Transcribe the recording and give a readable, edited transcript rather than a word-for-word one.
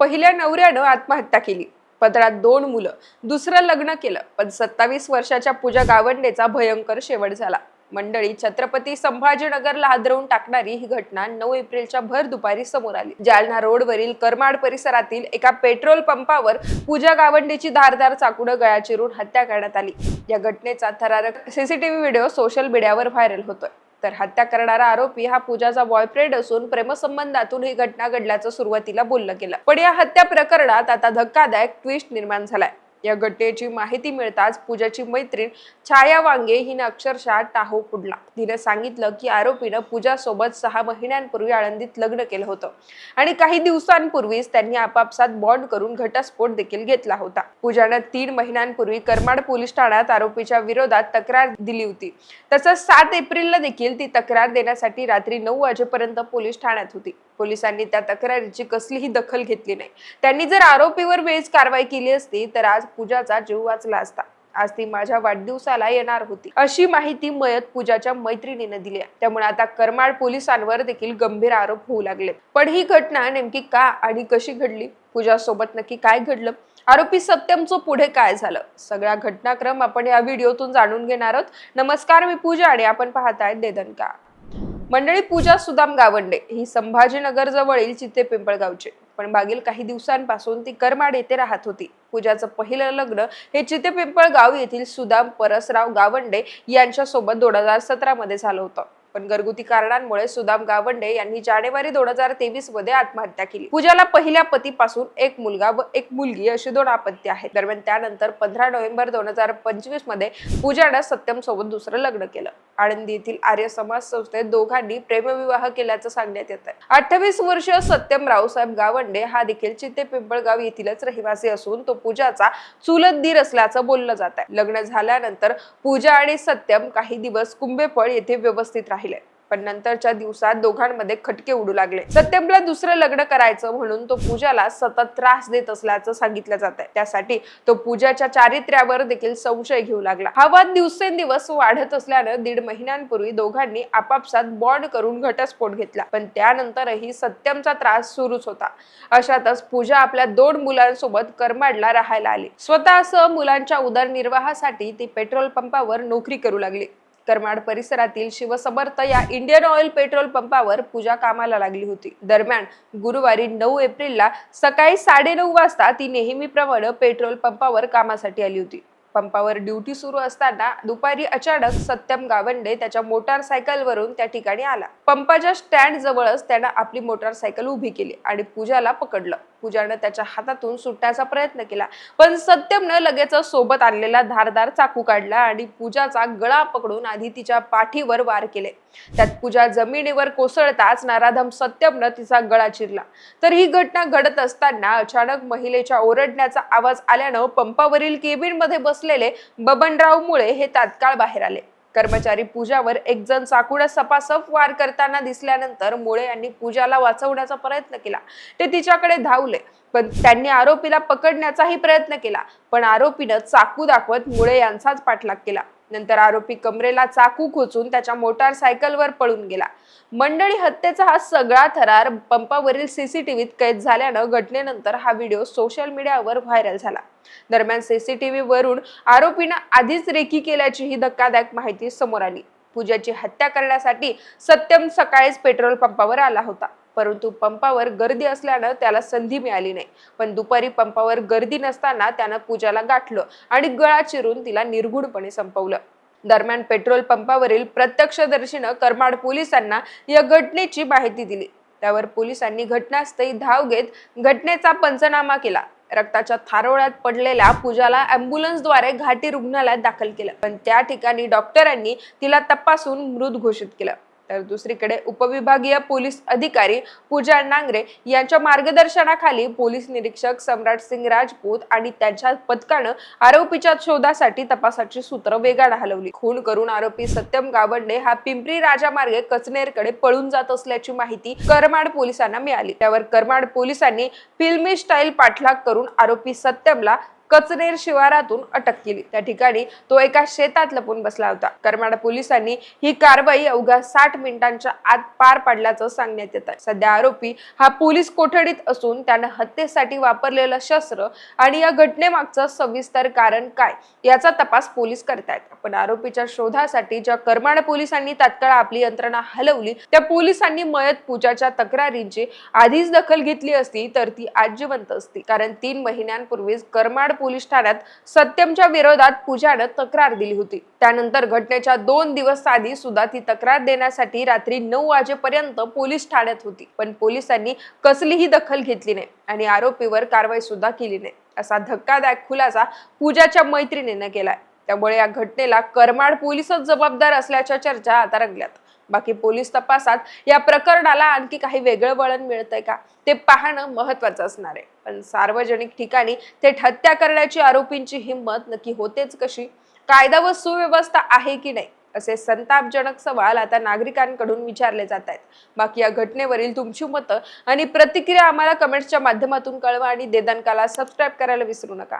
पहिल्या नवऱ्यानं आत्महत्या केली, पदरात 2 मुलं, दुसरं लग्न केलं, पण 27 वर्षाच्या पूजा गावंडेचा भयंकर शेवट झाला. मंडळी, छत्रपती संभाजीनगरला हादरवून टाकणारी ही घटना 9 एप्रिलच्या भर दुपारी समोर आली. जालना रोडवरील करमाड परिसरातील एका पेट्रोल पंपावर पूजा गावंडेची धारदार चाकूने गळा चिरून हत्या करण्यात आली. या घटनेचा थरारक सीसीटीव्ही व्हिडिओ सोशल मीडियावर व्हायरल होतोय. तर हत्या करणारा आरोपी हा पूजाचा बॉयफ्रेंड असून प्रेमसंबंधातून ही घटना घडल्याचं सुरुवातीला बोललं गेलं. पण या हत्या प्रकरणात आता धक्कादायक ट्विस्ट निर्माण झालाय. या घटनेची माहिती मिळताच पूजाची मैत्रीण छाया वांगे हिने अक्षरशः टाहो फुडला. तिने सांगितलं की आरोपीनं पूजासोबत 6 महिन्यांपूर्वी आळंदीत लग्न केलं होतं आणि काही दिवसांपूर्वीच त्यांनी आपापसात बॉन्ड करून घटस्फोट देखील घेतला होता. पूजानं 3 महिन्यांपूर्वी करमाड पोलीस ठाण्यात आरोपीच्या विरोधात तक्रार दिली होती. तसंच 7 एप्रिलला देखील ती तक्रार देण्यासाठी रात्री 9 वाजेपर्यंत पोलीस ठाण्यात होती. पोलिसांनी त्या तक्रारीची कसलीही दखल घेतली नाही. त्यांनी जर आरोपीवर वेळीच कारवाई केली असती तर आज पूजाचा जीव वाचला असता. आज ती माझ्या वाढदिवसाला येणार होती, अशी माहिती मयत पूजाच्या मैत्रिणीने दिली आहे. त्यामुळे आता करमाड पोलिसांवर देखील गंभीर आरोप होऊ लागले. पण ही घटना नेमकी का आणि कशी घडली? पूजासोबत नक्की काय घडलं? आरोपी सत्यमचं पुढे काय झालं? सगळा घटनाक्रम आपण या व्हिडिओतून जाणून घेणार आहोत. नमस्कार, मी पूजा आणि आपण पाहताय देदनका. मंडळी, पूजा सुदाम गावंडे ही संभाजीनगर जवळील चिते पिंपळगावचे, पण मागील काही दिवसांपासून ती करमाड येथे राहत होती. पूजाचं पहिलं लग्न हे चिते पिंपळगाव येथील सुदाम परसराव गावंडे यांच्यासोबत 2017 मध्ये झालं होतं. पण घरगुती कारणांमुळे सुदाम गावंडे यांनी जानेवारी 2023 मध्ये आत्महत्या केली. पूजाला पहिल्या पतीपासून 1 मुलगा व 1 मुलगी अशी 2 अपत्ये आहेत. दरम्यान त्यानंतर 15 नोव्हेंबर 2025 मध्ये पूजानं सत्यम सोबत दुसरं लग्न केलं. आळंदी येथील आर्य समाज संस्थेत दोघांनी प्रेमविवाह केल्याचं सांगण्यात येत आहे. 28 वर्षीय सत्यम रावसाहेब गावंडे हा देखील चिते पिंपळगाव येथीलच रहिवासी असून तो पूजाचा चुलत दीर असल्याचं बोललं जात आहे. लग्न झाल्यानंतर पूजा आणि सत्यम काही दिवस कुंभेफळ येथे व्यवस्थित राहिले, पण नंतरच्या दिवसात दोघांमध्ये खटके उडू लागले. सत्यमला दुसरं लग्न करायचं म्हणून तो पूजाला सतत त्रास देत असल्याचं सांगितलं जात आहे. त्यासाठी तो पूजाच्या चारित्र्यावर देखील संशय घेऊ लागला. हा वाद दिवसेंदिवस वाढत असल्यानं 1.5 महिन्यांपूर्वी दोघांनी आपापसात बॉन्ड करून घटस्फोट घेतला. पण त्यानंतरही सत्यमचा त्रास सुरूच होता. अशातच पूजा आपल्या 2 मुलांसोबत करमाडला राहायला आली. स्वतःसह मुलांच्या उदरनिर्वाहासाठी ती पेट्रोल पंपावर नोकरी करू लागली. करमाड परिसरातील शिवसमर्थ या इंडियन ऑइल पेट्रोल पंपावर पूजा कामाला लागली होती. दरम्यान गुरुवारी 9 एप्रिलला सकाळी 9:30 वाजता ती नेहमीप्रमाणे पेट्रोल पंपावर कामासाठी आली होती. पंपावर ड्युटी सुरू असताना दुपारी अचानक सत्यम गावंडे त्याच्या मोटारसायकलवरून त्या ठिकाणी आला. पंपाच्या स्टँड जवळच त्यानं आपली मोटारसायकल उभी केली आणि पूजाला पकडलं. पूजानं त्याच्या हातातून सुटण्याचा प्रयत्न केला, पण सत्यमनं लगेच सोबत आणलेला धारदार चाकू काढला आणि पूजाचा गळा पकडून आधी तिच्या पाठीवर वार केले. त्यात पूजा जमिनीवर कोसळताच नराधम सत्यमनं तिचा गळा चिरला. तर ही घटना घडत असताना अचानक महिलेच्या ओरडण्याचा आवाज आल्यानं पंपावरील केबिन मध्ये बसलेले बबनराव मुळे हे तात्काळ बाहेर आले. कर्मचारी पूजावर एक जण चाकूने सपासप वार करताना दिसल्यानंतर मुळे यांनी पूजाला वाचवण्याचा प्रयत्न केला. ते तिच्याकडे धावले, पण त्यांनी आरोपीला पकडण्याचाही प्रयत्न केला, पण आरोपीनं चाकू दाखवत मुळे यांचाच पाठलाग केला. नंतर आरोपी कमरेला चाकू खोचून त्याच्या मोटारसायकलवर पळून गेला. मंडळी, हत्येचा हा सगळा थरार पंपावरील सीसीटीव्हीत कैद झाल्यानं घटनेनंतर हा व्हिडिओ सोशल मीडियावर व्हायरल झाला. दरम्यान सीसीटीव्ही वरून आरोपीनं आधीच रेकी केल्याची ही धक्कादायक माहिती समोर आली. पूजाची हत्या करण्यासाठी सत्यम सकाळीच पेट्रोल पंपावर आला होता, परंतु पंपावर गर्दी असल्यानं त्याला संधी मिळाली नाही. पण दुपारी पंपावर गर्दी नसताना त्यानं पूजाला गाठलं आणि गळा चिरून तिला निर्घुणपणे संपवलं. दरम्यान पेट्रोल पंपावरील प्रत्यक्षदर्शीनं करमाड पोलिसांना या घटनेची माहिती दिली. त्यावर पोलिसांनी घटनास्थळी धाव घेत घटनेचा पंचनामा केला. रक्ताच्या थारोळ्यात पडलेल्या पूजाला अँब्युलन्सद्वारे घाटी रुग्णालयात दाखल केलं, पण त्या ठिकाणी डॉक्टरांनी तिला तपासून मृत घोषित केलं. तर दुसरीकडे उपविभागीय पोलीस अधिकारी पूजा नांगरे यांच्या मार्गदर्शनाखाली पोलीस निरीक्षक सम्राट सिंग राजपूत आणि त्यांच्या पथकानं आरोपीच्या शोधासाठी तपासाची सूत्र वेगाने हलवली. खून करून आरोपी सत्यम गावंडे हा पिंपरी राजा मार्गे कचनेरकडे पळून जात असल्याची माहिती करमाड पोलिसांना मिळाली. त्यावर करमाड पोलिसांनी फिल्मी स्टाईल पाठलाग करून आरोपी सत्यमला कचनेर शिवारातून अटक केली। त्या ठिकाणी तो एका शेतात लपून बसला होता। करमाड पोलिसांनी ही कारवाई अवघ्या 60 मिनिटांच्या आत पार पाडल्याचं सांगण्यात येत आहे। सध्या आरोपी हा पोलीस कोठडीत असून त्यानं हत्येसाठी वापरलेलं शस्त्र आणि या घटनेमागचं सविस्तर कारण काय याचा तपास पोलीस करतायत। पण आरोपीच्या शोधासाठी ज्या करमाड पोलिसांनी तात्काळ आपली यंत्रणा हलवली, त्या पोलिसांनी मयत पूजाच्या तक्रारींची आधीच दखल घेतली असती तर ती आज जिवंत असती। कारण 3 महिन्यांपूर्वीच करमाड पोलीस ठाण्यात सत्यमच्या विरोधात पूजानं तक्रार दिली होती। त्यानंतर घटनेच्या 2 दिवस आधी सुद्धा ती तक्रार देण्यासाठी रात्री 9 वाजेपर्यंत पोलीस ठाण्यात होती, पण पोलिसांनी कसलीही दखल घेतली नाही आणि आरोपीवर कारवाई सुद्धा केली नाही, असा धक्कादायक खुलासा पूजाच्या मैत्रिणीने केलाय। त्यामुळे या घटनेला करमाड पोलीसच जबाबदार असल्याच्या चर्चा आता रंगल्यात। बाकी पोलीस तपासात या प्रकरणाला आणखी काही वेगळं वळण मिळतंय का ते पाहणं महत्त्वाचं असणार आहे। पण सार्वजनिक ठिकाणी थेट हत्या करण्याची आरोपींची हिंमत नक्की होतेच कशी? कायदा व सुव्यवस्था आहे की नाही, असे संतापजनक सवाल आता नागरिकांकडून विचारले जात आहेत। बाकी या घटनेवरील तुमची मतं आणि प्रतिक्रिया आम्हाला कमेंट्सच्या माध्यमातून कळवा आणि देदानकाला सबस्क्राईब करायला विसरू नका।